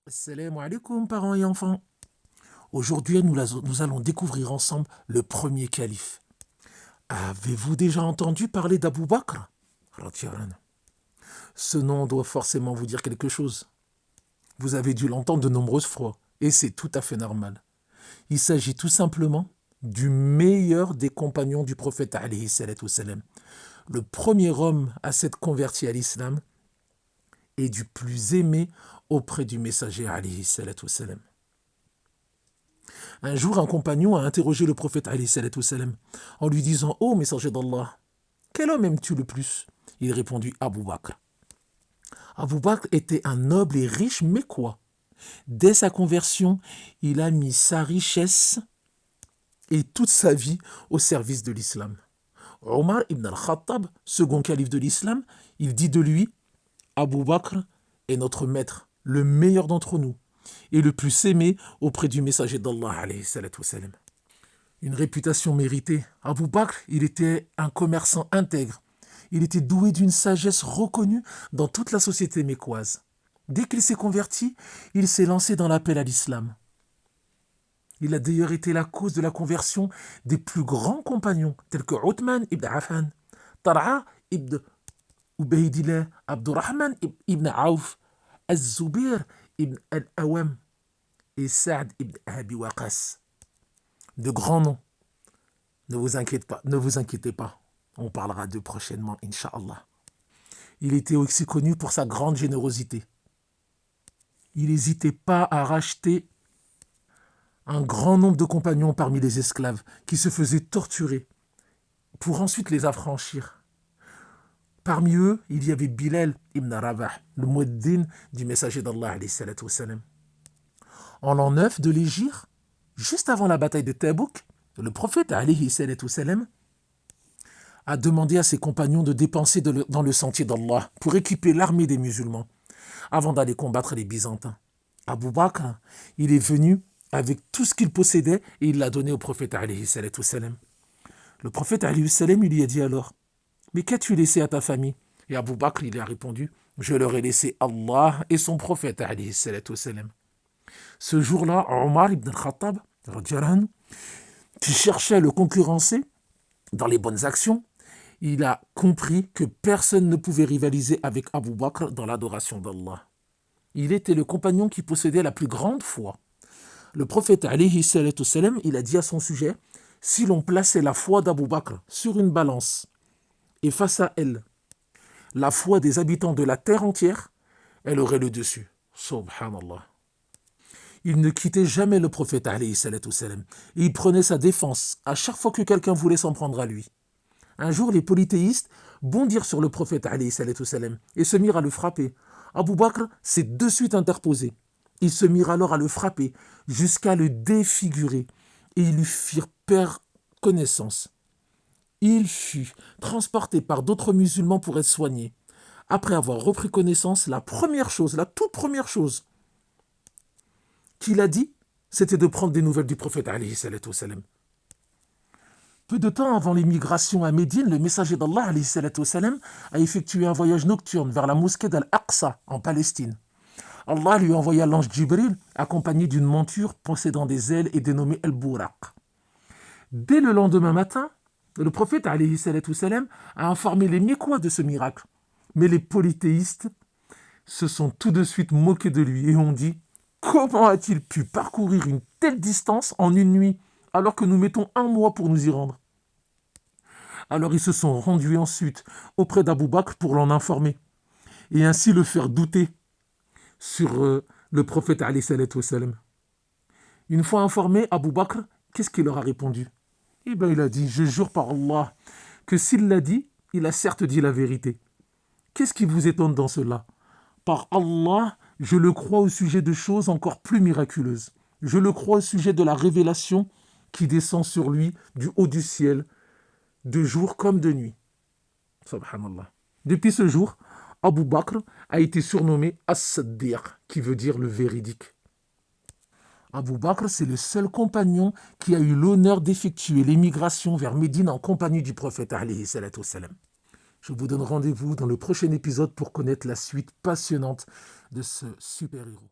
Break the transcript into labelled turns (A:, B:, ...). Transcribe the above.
A: Assalamu alaikum, parents et enfants. Aujourd'hui, nous allons découvrir ensemble le premier calife. Avez-vous déjà entendu parler d'Abu Bakr radhiyallahu anhu? Ce nom doit forcément vous dire quelque chose. Vous avez dû l'entendre de nombreuses fois, et c'est tout à fait normal. Il s'agit tout simplement du meilleur des compagnons du prophète alayhi salatu wassalam, le premier homme à s'être converti à l'islam et du plus aimé auprès du messager alayhi salatu wassalam. Un jour, un compagnon a interrogé le prophète alayhi salatu wassalam, en lui disant « Ô messager d'Allah, quel homme aimes-tu le plus ?» Il répondit « Abu Bakr ». Abu Bakr était un noble et riche Mécois. Dès sa conversion, il a mis sa richesse et toute sa vie au service de l'islam. Omar ibn al-Khattab, second calife de l'islam, il dit de lui « Abu Bakr est notre maître, le meilleur d'entre nous, et le plus aimé auprès du messager d'Allah alayhi salatu wassalam. » Une réputation méritée. Abu Bakr, il était un commerçant intègre. Il était doué d'une sagesse reconnue dans toute la société mécoise. Dès qu'il s'est converti, il s'est lancé dans l'appel à l'islam. Il a d'ailleurs été la cause de la conversion des plus grands compagnons, tels que Uthman ibn Affan, Talha ibn Ubaydillah, Abdurrahman ibn Auf, Az-Zubair ibn al-Awam et Saad ibn Abi Waqas. De grands noms. Ne vous inquiétez pas. On parlera d'eux prochainement, Inch'Allah. Il était aussi connu pour sa grande générosité. Il n'hésitait pas à racheter un grand nombre de compagnons parmi les esclaves qui se faisaient torturer pour ensuite les affranchir. Parmi eux, il y avait Bilal ibn Rabah, le mueddin du messager d'Allah alayhi salatu wassalam. En l'an 9 de l'Hégire, juste avant la bataille de Tabouk, le prophète alayhi salatu wassalam a demandé à ses compagnons de dépenser dans le sentier d'Allah pour équiper l'armée des musulmans avant d'aller combattre les Byzantins. Abu Bakr, il est venu avec tout ce qu'il possédait et il l'a donné au prophète alayhi salatu wassalam. Le prophète alayhi salam, il lui a dit alors « Mais qu'as-tu laissé à ta famille ?» Et Abu Bakr, il a répondu « Je leur ai laissé Allah et son prophète alayhi salatu wassalam. » Ce jour-là, Omar ibn al-Khattab, qui cherchait à le concurrencer dans les bonnes actions, il a compris que personne ne pouvait rivaliser avec Abu Bakr dans l'adoration d'Allah. Il était le compagnon qui possédait la plus grande foi. Le prophète alayhi salatu wassalam, il a dit à son sujet, si l'on plaçait la foi d'Abu Bakr sur une balance et face à elle, la foi des habitants de la terre entière, elle aurait le dessus. Subhanallah. Il ne quittait jamais le prophète alayhi salatu wassalam et il prenait sa défense à chaque fois que quelqu'un voulait s'en prendre à lui. Un jour, les polythéistes bondirent sur le prophète alayhi salatu wassalam et se mirent à le frapper. Abu Bakr s'est de suite interposé. Ils se mirent alors à le frapper jusqu'à le défigurer et ils lui firent perdre connaissance. Il fut transporté par d'autres musulmans pour être soigné. Après avoir repris connaissance, la toute première chose qu'il a dit, c'était de prendre des nouvelles du prophète alayhi salatu wassalam. Peu de temps avant l'émigration à Médine, le messager d'Allah alayhi salatu wassalam, a effectué un voyage nocturne vers la mosquée d'Al-Aqsa en Palestine. Allah lui envoya l'ange Jibril accompagné d'une monture possédant des ailes et dénommée Al-Buraq. Dès le lendemain matin, le prophète alayhi salatu wassalam, a informé les Mécois de ce miracle. Mais les polythéistes se sont tout de suite moqués de lui et ont dit « Comment a-t-il pu parcourir une telle distance en une nuit alors que nous mettons 1 mois pour nous y rendre ?» Alors ils se sont rendus ensuite auprès d'Abu Bakr pour l'en informer et ainsi le faire douter sur le prophète alayhi salatu wassalam. Une fois informé, Abu Bakr, qu'est-ce qu'il leur a répondu? Eh bien, il a dit, je jure par Allah que s'il l'a dit, il a certes dit la vérité. Qu'est-ce qui vous étonne dans cela? Par Allah, je le crois au sujet de choses encore plus miraculeuses. Je le crois au sujet de la révélation qui descend sur lui du haut du ciel, de jour comme de nuit. Subhanallah. Depuis ce jour, Abu Bakr a été surnommé As-Siddiq, qui veut dire le véridique. Abu Bakr, c'est le seul compagnon qui a eu l'honneur d'effectuer l'émigration vers Médine en compagnie du prophète alayhi salatu wassalam. Je vous donne rendez-vous dans le prochain épisode pour connaître la suite passionnante de ce super-héros.